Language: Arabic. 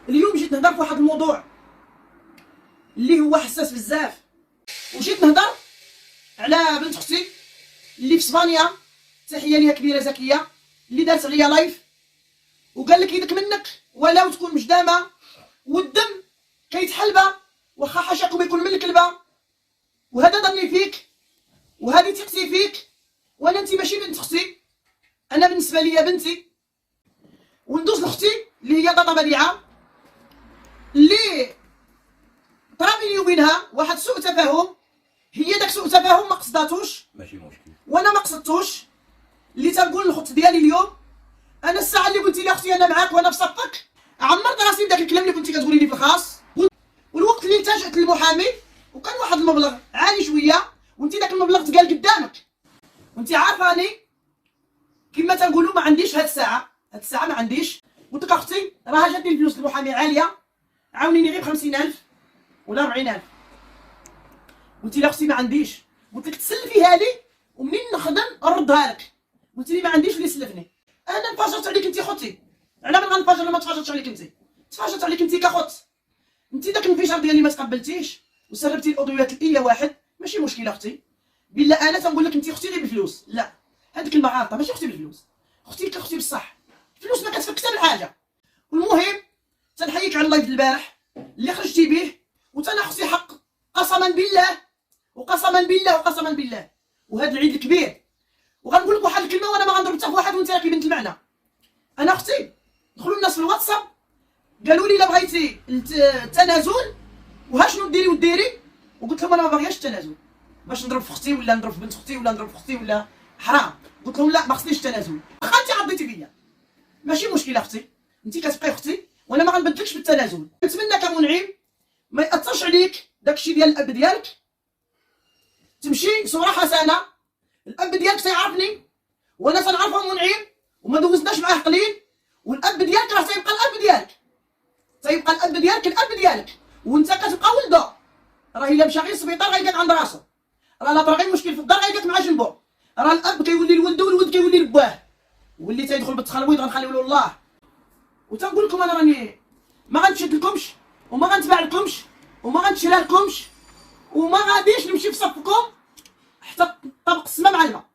اليوم جيت نهضر في واحد الموضوع اللي هو حساس بزاف، وجيت نهضر على بنت اختي اللي في اسبانيا. تحيه ليها كبيره زكيه، اللي دارت عليا لايف وقال لك يدك منك ولا وتكون مجدامه والدم كيتحلبه واخا حاشاكم يكون من الكلبه. وهذا ظني فيك وهذه ثقتي فيك، وانا انت ماشي بنت اختي، انا بالنسبه ليا بنتي. وندوز لاختي اللي هي طاطا بديعه اللي طرا بيني وبينها واحد سوء تفاهم. هي داك سوء تفاهم ما قصداتوش، ماشي مشكل، وانا ما قصدتوش. اللي تنقول للخت ديالي اليوم، انا الساعه اللي قلتي لي اختي انا معاك وانا في صفك عمرت راسي بداك الكلام اللي كنتي كتقولي لي في الخاص. والوقت اللي التجأت للمحامي وكان واحد المبلغ عالي شويه، وانت داك المبلغ تقال قدامك، وانت عارفاني كما تنقولوا ما عنديش هاد الساعه ما عنديش. قلت لك اختي راه جاتني الفلوس المحامي عاليه، عاونيني غير ب 50,000 ولا 40,000. قلت لها اختي ما عنديش، قلت لك تسلفيها لي ومنين نخدم نردها لك. قلت لي ما عنديش اللي يسلفني. انا انفجرت عليك انت خوتي، على من غنفجر لما تفجرتش عليك انت؟ تفجرت عليك انت كخوت. انت داك الانفجار ديالي ما تقبلتيش وسربتي الاضويات لاي واحد. ماشي مشكله اختي، بالله انا تنقول لك انت اختي غير بالفلوس. لا، هذيك المغالطه ماشي اختي بالفلوس، اختي كاختي بصح. الفلوس ما كتفك حتى من حاجه. والمهم تنحييك على اللايف البارح اللي خرجتي به، وتناخذي حق قسما بالله وقسما بالله وقسما بالله. وهذا العيد الكبير وغنقول لك واحد الكلمه وانا ما غنضرب حتى في واحد وانت راكي بنت المعنى. انا اختي دخلوا الناس في الواتساب قالوا لي الا بغيتي التنازل وها شنو ديري وديري، وقلت لهم انا ما باغياش التنازل باش نضرب في اختي ولا نضرب في بنت اختي ولا نضرب في اختي ولا حرام. قلت لهم لا ما خصنيش التنازل، واخا انت عضيتي بيا ماشي مشكله اختي، انت كتبقاي اختي وانا ما غنبدلكش بالتنازل. نتمنى كمنعم ما ياثرش عليك داكشي ديال الاب ديالك، تمشي صوره حسنه. الاب ديالك تيعرفني وانا تنعرفه منعم وما دوزناش معاه قليل، والاب ديالك راه تيبقى الاب ديالك، تيبقى الاب ديالك الاب ديالك، وانت كتبقى ولده. راه الا مشى غير السبيطار غيديك عند راسو، راه لا طرا غير مشكل في الدار غيديك مع جنبو. راه الاب كيولي لولده والولد كيولي لباه، واللي تيدخل بالتخلويض غنخليو له الله. وتنقول لكم انا راني ما غنشد لكمش وما غنتبع لكمش وما غنتشرى لكمش وما غاديش نمشي في صفكم حتى طبق السما معلمه.